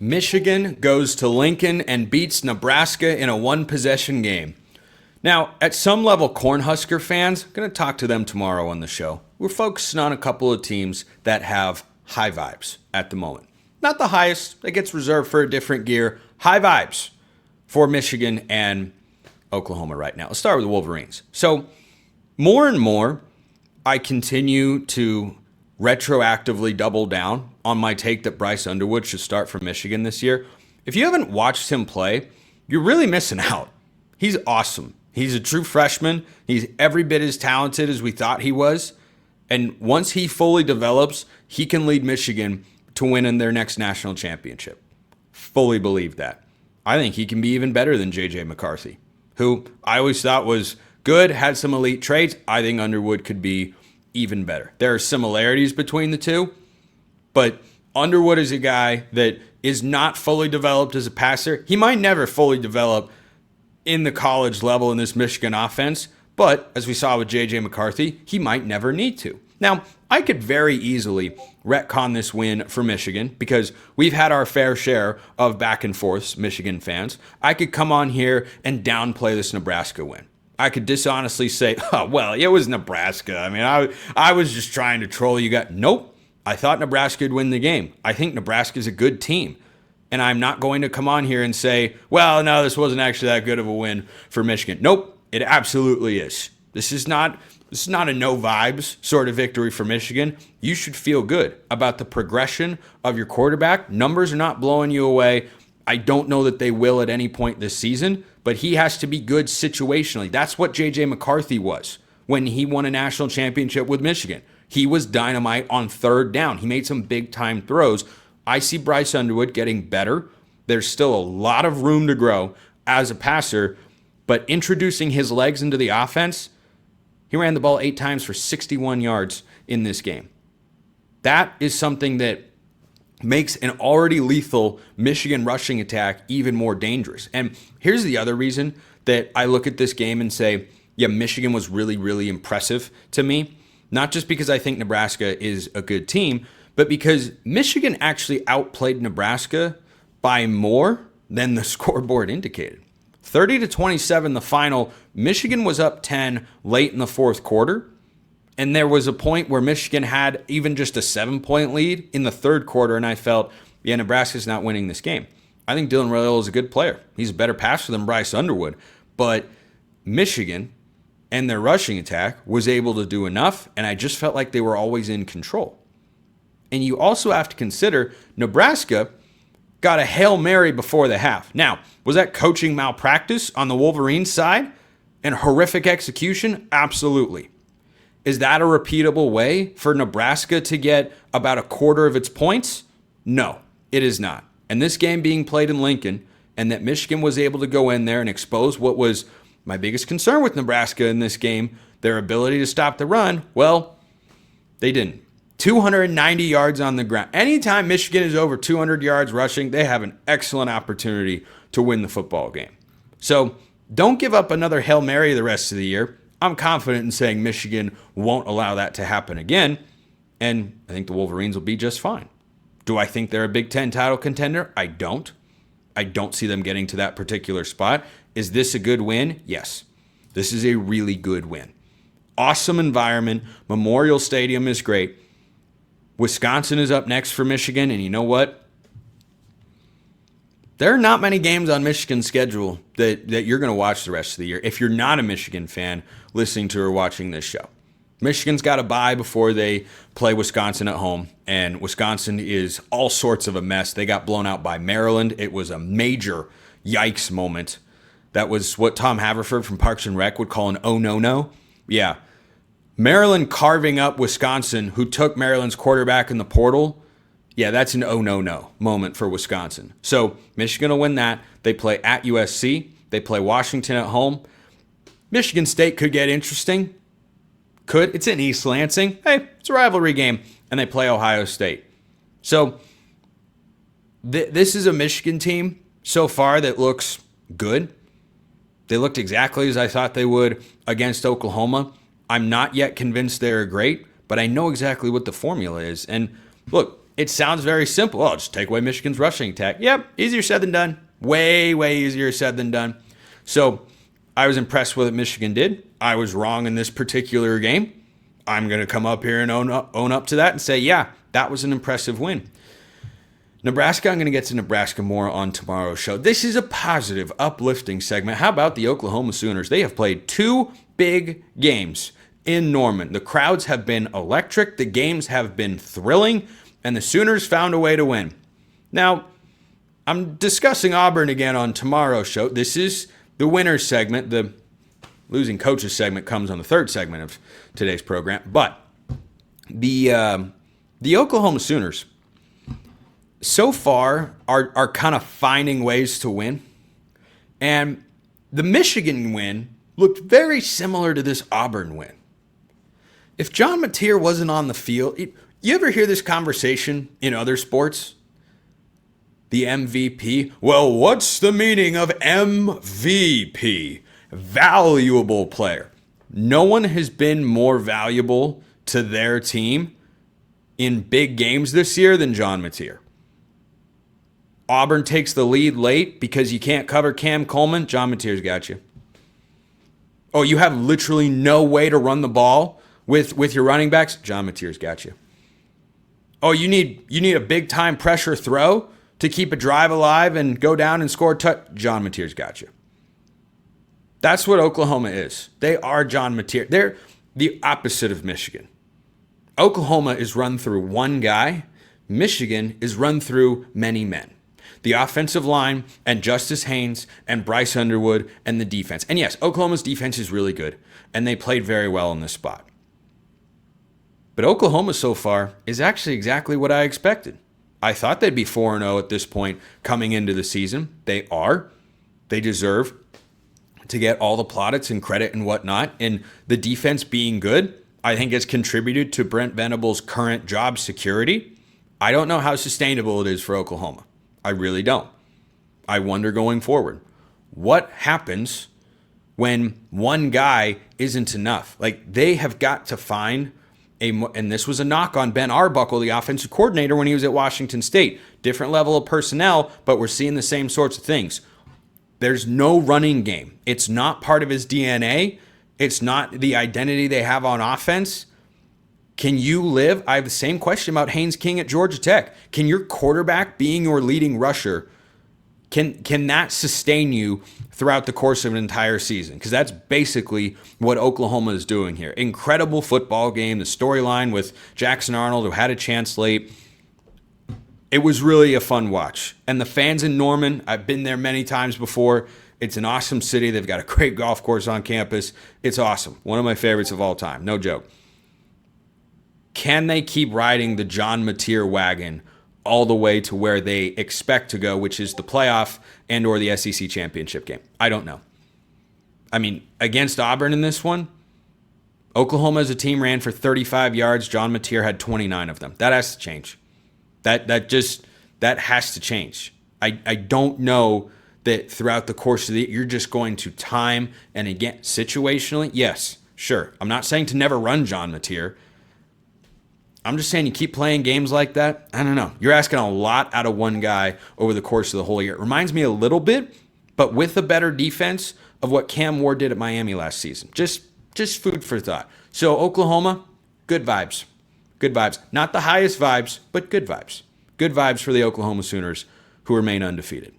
Michigan goes to Lincoln and beats Nebraska in a one-possession game. Now, at some level, Cornhusker fans, going to talk to them tomorrow on the show. We're focusing on a couple of teams that have high vibes at the moment. Not the highest, that gets reserved for a different gear. High vibes for Michigan and Oklahoma right now. Let's start with the Wolverines. So, more and more, I continue to retroactively double down on my take that Bryce Underwood should start for Michigan this year. If you haven't watched him play, you're really missing out. He's awesome. He's a true freshman. He's every bit as talented as we thought he was. And once he fully develops, he can lead Michigan to win in their next national championship. Fully believe that. I think he can be even better than J.J. McCarthy, who I always thought was good, had some elite traits. I think Underwood could be even better. There are similarities between the two, but Underwood is a guy that is not fully developed as a passer. He might never fully develop in the college level in this Michigan offense, but as we saw with J.J. McCarthy, he might never need to. Now, I could very easily retcon this win for Michigan because we've had our fair share of back and forths, Michigan fans. I could come on here and downplay this Nebraska win. I could dishonestly say, oh, well, it was Nebraska. I mean, I was just trying to troll you guys. Nope. I thought Nebraska would win the game. I think Nebraska's a good team. And I'm not going to come on here and say, well, no, this wasn't actually that good of a win for Michigan. Nope. It absolutely is. This is not a no vibes sort of victory for Michigan. You should feel good about the progression of your quarterback. Numbers are not blowing you away. I don't know that they will at any point this season, but he has to be good situationally. That's what J.J. McCarthy was when he won a national championship with Michigan. He was dynamite on third down. He made some big-time throws. I see Bryce Underwood getting better. There's still a lot of room to grow as a passer, but introducing his legs into the offense, he ran the ball 8 times for 61 yards in this game. That is something that makes an already lethal Michigan rushing attack even more dangerous. And here's the other reason that I look at this game and say, yeah, Michigan was really, really impressive to me. Not just because I think Nebraska is a good team, but because Michigan actually outplayed Nebraska by more than the scoreboard indicated. 30-27 the final. Michigan was up 10 late in the fourth quarter. And there was a point where Michigan had even just a 7-point lead in the third quarter, and I felt, yeah, Nebraska's not winning this game. I think Dylan Royal is a good player. He's a better passer than Bryce Underwood. But Michigan and their rushing attack was able to do enough, and I just felt like they were always in control. And you also have to consider Nebraska got a Hail Mary before the half. Now, was that coaching malpractice on the Wolverines side and horrific execution? Absolutely. Is that a repeatable way for Nebraska to get about a quarter of its points? No, it is not. And this game being played in Lincoln, and that Michigan was able to go in there and expose what was my biggest concern with Nebraska in this game, their ability to stop the run, well, they didn't. 290 yards on the ground. Anytime Michigan is over 200 yards rushing, they have an excellent opportunity to win the football game. So don't give up another Hail Mary the rest of the year. I'm confident in saying Michigan won't allow that to happen again, and I think the Wolverines will be just fine. Do I think they're a Big Ten title contender? I don't. I don't see them getting to that particular spot. Is this a good win? Yes. This is a really good win. Awesome environment. Memorial Stadium is great. Wisconsin is up next for Michigan, and you know what? There are not many games on Michigan's schedule that you're going to watch the rest of the year if you're not a Michigan fan listening to or watching this show. Michigan's got a bye before they play Wisconsin at home, and Wisconsin is all sorts of a mess. They got blown out by Maryland. It was a major yikes moment. That was what Tom Haverford from Parks and Rec would call an oh no no. Yeah. Maryland carving up Wisconsin, who took Maryland's quarterback in the portal. Yeah, that's an oh no no moment for Wisconsin. So Michigan will win that. They play at USC. They play Washington at home. Michigan State could get interesting. Could. It's in East Lansing. Hey, it's a rivalry game. And they play Ohio State. So this is a Michigan team so far that looks good. They looked exactly as I thought they would against Oklahoma. I'm not yet convinced they're great, but I know exactly what the formula is. And look, it sounds very simple. Oh, just take away Michigan's rushing attack. Yep, easier said than done. Way, way easier said than done. So I was impressed with what Michigan did. I was wrong in this particular game. I'm going to come up here and own up to that and say, yeah, that was an impressive win. Nebraska, I'm going to get to Nebraska more on tomorrow's show. This is a positive, uplifting segment. How about the Oklahoma Sooners? They have played 2 big games in Norman. The crowds have been electric. The games have been thrilling. And the Sooners found a way to win. Now, I'm discussing Auburn again on tomorrow's show. This is the winners segment. The losing coaches segment comes on the 3rd segment of today's program. But the Oklahoma Sooners so far are kind of finding ways to win. And the Michigan win looked very similar to this Auburn win. If John Mateer wasn't on the field, you ever hear this conversation in other sports? The MVP. Well, what's the meaning of MVP? Valuable player. No one has been more valuable to their team in big games this year than John Mateer. Auburn takes the lead late because you can't cover Cam Coleman. John Mateer's got you. Oh, you have literally no way to run the ball with your running backs. John Mateer's got you. Oh, you need a big time pressure throw to keep a drive alive and go down and score a touch. John Mateer's got you. That's what Oklahoma is. They are John Mateer. They're the opposite of Michigan. Oklahoma is run through one guy. Michigan is run through many men. The offensive line and Justice Haynes and Bryce Underwood and the defense. And yes, Oklahoma's defense is really good, and they played very well in this spot. But Oklahoma so far is actually exactly what I expected. I thought they'd be 4-0 at this point coming into the season. They are. They deserve to get all the plaudits and credit and whatnot. And the defense being good, I think has contributed to Brent Venables' current job security. I don't know how sustainable it is for Oklahoma. I really don't. I wonder going forward, what happens when one guy isn't enough? Like, they have got to find and this was a knock on Ben Arbuckle, the offensive coordinator, when he was at Washington State. Different level of personnel, but we're seeing the same sorts of things. There's no running game. It's not part of his DNA. It's not the identity they have on offense. Can you live? I have the same question about Haynes King at Georgia Tech. Can your quarterback being your leading rusher, can that sustain you throughout the course of an entire season? Because that's basically what Oklahoma is doing here. Incredible football game. The storyline with Jackson Arnold, who had a chance late. It was really a fun watch. And the fans in Norman, I've been there many times before. It's an awesome city. They've got a great golf course on campus. It's awesome. One of my favorites of all time. No joke. Can they keep riding the John Mateer wagon all the way to where they expect to go, which is the playoff and or the SEC championship game? I don't know. I mean, against Auburn in this one, Oklahoma as a team ran for 35 yards. John Mateer had 29 of them. That has to change. That has to change. I don't know that throughout the course of the year, you're just going to time and again, situationally, yes, sure. I'm not saying to never run John Mateer. I'm just saying you keep playing games like that. I don't know. You're asking a lot out of one guy over the course of the whole year. It reminds me a little bit, but with a better defense, of what Cam Ward did at Miami last season. Just food for thought. So Oklahoma, good vibes. Good vibes. Not the highest vibes, but good vibes. Good vibes for the Oklahoma Sooners, who remain undefeated.